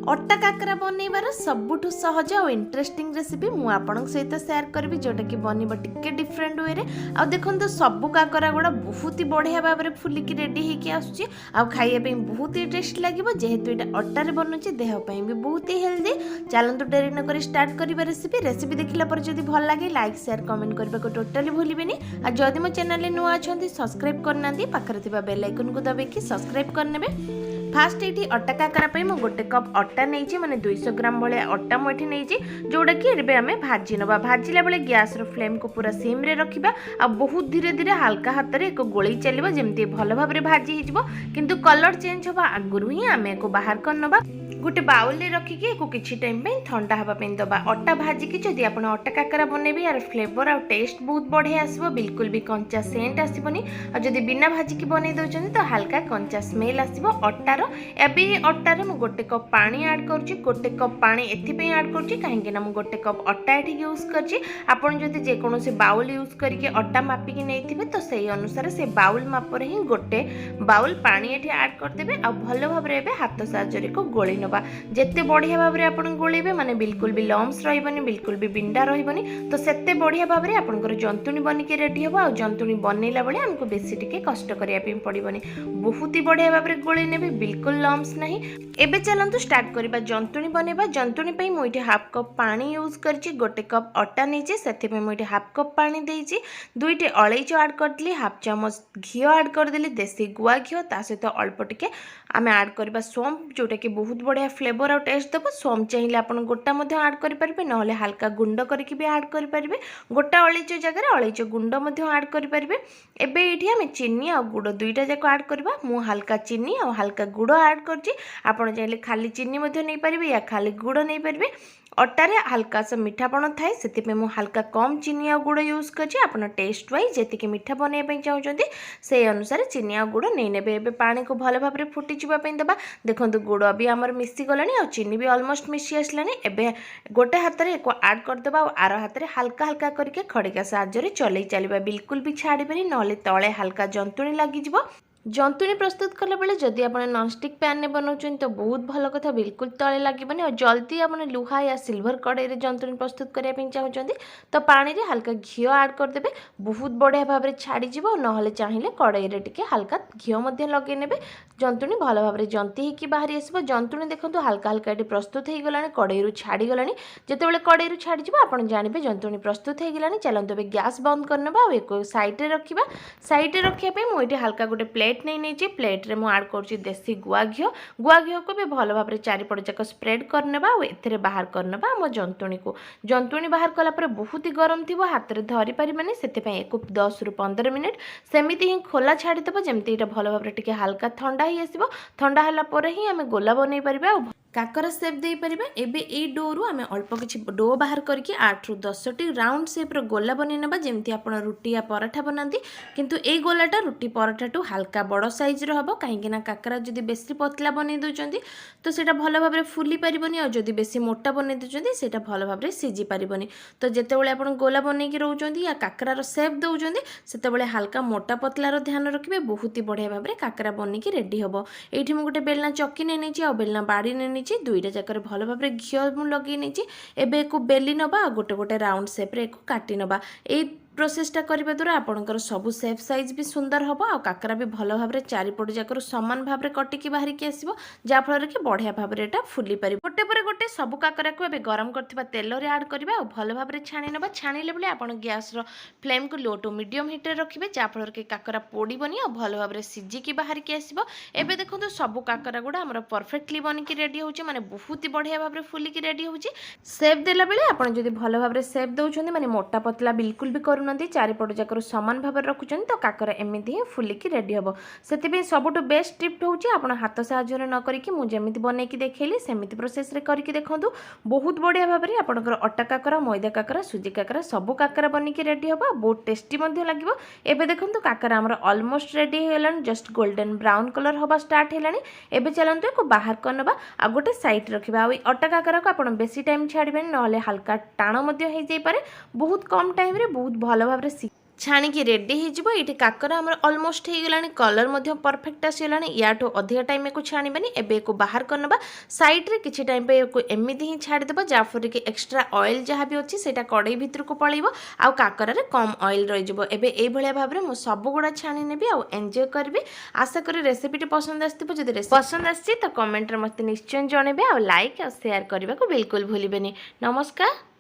अट्टा काकरा बनइबार सबुठु सहज और interesting recipe मु आपन सहित शेयर करबी जोटा कि बनइबो टिके डिफरेंट वे रे आ देखंतु सब काकरा गुड़ा बहुत ही बढ़िया भाव में फुलिकी रेडी होगी आसुची आ खाइया पे बहुत ही टेस्ट लागिबो जेहेतु एटा अट्टा रे बनुची देह पई भी बहुत ही हेल्दी। चलंतु डेरी न करी स्टार्ट करिबा रेसिपी देखिला पर जदि भल लागे लाइक शेयर कमेंट करबा को टोटली भूलिबेनी आ जदि मो चैनल नुआ अछंती सब्सक्राइब करनांती पाखरे थिबा बेल आइकन को दबाइकी सब्सक्राइब करनेबे। फास्ट ये अट्टा काकरा पे मु गोटे कप अट्टा नहीं माने 200 ग्राम भाया अट्टा मुझे नहीं जोटा कि एबे आमे भाजी नबा भाजिला बेले गैस रो फ्लेम को पूरा सिम रे रखिबा आ बहुत धीरे धीरे हल्का हाथ रे एको गोळी चलिबो जेमती भल भाबरे भाजी हिजबो किंतु कलर चेंज होबा आगुरु ही आमे एको बाहर कर नबा गोटे बाउल रे रखिकी एको किछि टाइम पे ठंडा हबा पे दबा। अट्टा भाजी की जदि आपण अट्टा काकरा बनेबे यार फ्लेवर आ टेस्ट बहुत बढ़िया आसीबो बिल्कुल भी कंचा सेंट आसीबोनी आ जदि बिना भाजी की बनै दोचन तो हल्का कंचा स्मेल आसीबो अट्टा रो। एबे अट्टा रे मु गोटे कप पानी ऐड करछि गोटे कप पानी एथि पे ऐड करछि काहेकि ना मु गोटे कप अट्टा एठी यूज करछि आपण जदि जे कोनोसे बाउल यूज करके अट्टा मापी की नैथिबे तो सेही अनुसार से बाउल माप रे ही गोटे बाउल पानी एठी ऐड कर देबे आ भलो भाबरे एबे हाथ साजरे को गोळी नबा जेते बढ़िया भाबरे आपण गोळीबे माने बिल्कुल भी लम्स रहइबनी बिल्कुल भी बिंडा रहइबनी तो सेते बढ़िया भाबरे आपनकर जंतुनी बनी के रेडी होबा आ जंतुनी बनैला बेले हमको बेसी टिके कष्ट करिया पे पड़िबनी बहुत ही बढ़िया भाबरे गोळी नेबे बिल्कुल लम्स नहीं। एबे चलंतु स्टार्ट करिबा जंतुनी बनेबा जंतुनी पई मोइटे हाफ कप पानी यूज करछि गोटे कप अट्टा नेछि सेथे पे मोइटे हाफ कप पानी देछि दुईटे अलैचो ऐड करदली हाफ चमच घी ऐड करदेली देसी गुआ घी ता सहित अल्प टिके आमे ऐड करबा सोम जोटा कि बहुत बढ़िया फ्लेवर और टेस्ट देबो। सोम चाहिए आपण गोटा मध्ये ऐड करि परिबे नहले हल्का गुंड करके भी ऐड करि परिबे गोटा अलैचो जगह रे अलैचो गुंड मध्ये ऐड करि परिबे। एबे एठी आमे चीनी आ गुड़ दुईटा जाको ऐड करबा मु हल्का चीनी और हल्का गुड़ ऐड करछि आपण चाहिले खाली चीनी मध्ये नै परिबे या खाली गुड़ नै परिबे। अट्टा रे हल्का सा मीठापण थाए सेति पे मु हल्का कम चीनी आ गुड़ यूज करछि आपण टेस्ट वाइज जेतिके मीठा बनै पई चाहउछंती से अनुसार चीनी आ गुड़ नै नेबे। एबे पानी को भलो भाबरे फुटी जिबा पई देबा देखंतु गुड़ भी हमर मिसी गलानी और चीनी भी ऑलमोस्ट मिसी आसलानी। एबे गोटे हाथ रे एको ऐड कर देबा और आरो हाथ रे हल्का हल्का करके खड़िका साहाय्य रे चलै चलिबा बिल्कुल भी छाड़ीबेनी नहले तळे हल्का जंतुनी लागि जिवो। जंतुनी प्रस्तुत कला बेले जदि आप नॉनस्टिक पैन में बनाऊँ तो बहुत भल कथा बिल्कुल तले लगे और जल्दी आप लुहा या सिल्वर कड़े जंतुनी प्रस्तुत करने चाहते तो पानी रे हल्का घी ऐड करदे बहुत बढ़िया भाव में छाड़ीज ना चाहिए कड़े टे हल्का घी लगे ने जंतुनी भल भाव में जंती होगी बाहरी आसो जंतुनी देखो हल्का हल्का ये प्रस्तुत हो गला कड़े छाड़ीगला जिते कड़े छाड़ीज आप जानते जंतुनी प्रस्तुत हो गला। चलते ए गैस बंद करना एक साइड रखा साइड रखापी मुझे हल्का गोटे प्लेट नहीं प्लेट रे मु ऐड करछि देसी गुआ घी को भी भल भाव में चारिपट जाक स्प्रेड करने ए बाहर करने आम जंतुनी बाहर कला पर बहुत ही गरम थी हाथ में धरी पारे से 10 रु 15 मिनिट सेमती ही खोला छाड़ीदेव जमी भल भाव में हल्का ठंडा ही आसो ठंडा है ही आम गोला बनई पार काकर सेप दे परिबा। एबे ए डो रु आमे अल्प किछि डो बाहर करके 8 रु 10 टी राउंड शेप रो गोला बनै नबा जेमती आपण रुटी या पराठा बनांती किंतु ए गोलाटा रुटी पराठा टू हल्का बड़ साइज रो हबो काहेकि ना काकरा जदी बेसी पतला बनै दोचंती तो सेटा भलो भाव रे फुली परिबनी और जदी बेसी मोटा बनै दोचंती सेटा भलो भाव रे सिजी परिबनी। तो जेते बेले आपण गोला बनै कि रहउचंती या काकरा रो शेप दोचंती सेते बेले हल्का मोटा पतला रो ध्यान रखिबे बहुत ही बढ़िया भाव रे काकरा बनै कि रेडी हबो। एठी मु गोटे बेलना चक्की नै नेछि आ बेलना बाड़ी नै दुईटा जाकर भल भाव में घी लगे नहीं एबे को बेली नबा गोटे गोटे राउंड शेप रे काटी नबा। ए प्रोसेसटा करने द्वारा आपंकर सबू सेफ साइज भी सुंदर हम आ काकरा भी भल भाव में चारिपट जाकर सामान भाव में कटिकी बाहर की आसो जहाँफल कि बढ़िया भाव में फुली पार गोटे पर गोटे सब काकरा को गरम कर तेल रे ऐड करबा और भल भाव में छाणी नबा। छाणीले बेले आप गैस फ्लेम को लो टू मीडियम हिटर रखिए जहाँफल कि काकरा पोड़बनी और भल भाव में सिझिकी बाहर की आसो। एबे देखो सब काकरा गुड़ा आम परफेक्टली बनिकी रेडी होचे माने बहुत ही बढ़िया भाव में फुलिकी रेडी होची। सेप देला बेले आप भल भाव में सेप दउछंती माने मोटा पतला बिल्कुल भी करू चारिपट जाकर सामान भाव रखुचंती तो काकरा एमती ही फुलिकी रेडी हम से सबुठु बेस्ट टिप्ट होची आपण हाथ साहाय्य न करिकी मु जेमिति बनैकी देखैली सेमिति प्रोसेस रे करिकी देखंतु बहुत बढ़िया भाव में आपनकर अट्टा काकरा मैदा काकरा सुजी काकरा सब काकरा बनिकी रेडी हम बहुत टेस्टी मध्ये लागिवो। एबे देखंतु काकरा हमर ऑलमोस्ट रेडी हो गलानी जस्ट गोल्डन ब्राउन कलर हबा स्टार्ट हेलानी। एबे चलंतु को बाहर करनबा आ गोटे साइड रखिबा आ अट्टा काकरा को आपण बेसी टाइम छाड़िबेनी नहले हल्का टाण मध्ये हे जाई पारे बहुत कम टाइम रे बहुत भल भाव ଛାଣିକି ରେଡ଼ି ହେଇଯିବ। ଏଇଠି କାକରା ଆମର ଅଲମୋଷ୍ଟ ହେଇଗଲାଣି, କଲର୍ ମଧ୍ୟ ପରଫେକ୍ଟ ଆସିଗଲାଣି। ୟାଠୁ ଅଧିକା ଟାଇମ୍ ୟାକୁ ଛାଣିବାନି। ଏବେ ୟାକୁ ବାହାର କରିନେବା। ସାଇଡ଼୍ରେ କିଛି ଟାଇମ୍ ପାଇଁ ୟାକୁ ଏମିତି ହିଁ ଛାଡ଼ିଦେବା, ଯାହାଫଳରେ କି ଏକ୍ସଟ୍ରା ଅଏଲ୍ ଯାହା ବି ଅଛି ସେଇଟା କଡ଼େଇ ଭିତରକୁ ପଳେଇବ ଆଉ କାକରାରେ କମ୍ ଅଏଲ୍ ରହିଯିବ। ଏବେ ଏଇଭଳିଆ ଭାବରେ ମୁଁ ସବୁଗୁଡ଼ା ଛାଣି ନେବି ଆଉ ଏନ୍ଜୟ କରିବି। ଆଶା କরি ରେସିପିଟି ପସନ୍ଦ ଆସିଥିବ। ଯଦି ରେସିପି ପସନ୍ଦ ଆସିଛି ତ କମେଣ୍ଟରେ ମୋତେ ନିଶ୍ଚୟ ଜଣାଇବେ ଆଉ ଲାଇକ୍ ଆଉ ସେୟାର କରିବାକୁ ବିଲକୁଲ ଭୁଲିବେନି। ନମସ୍କାର।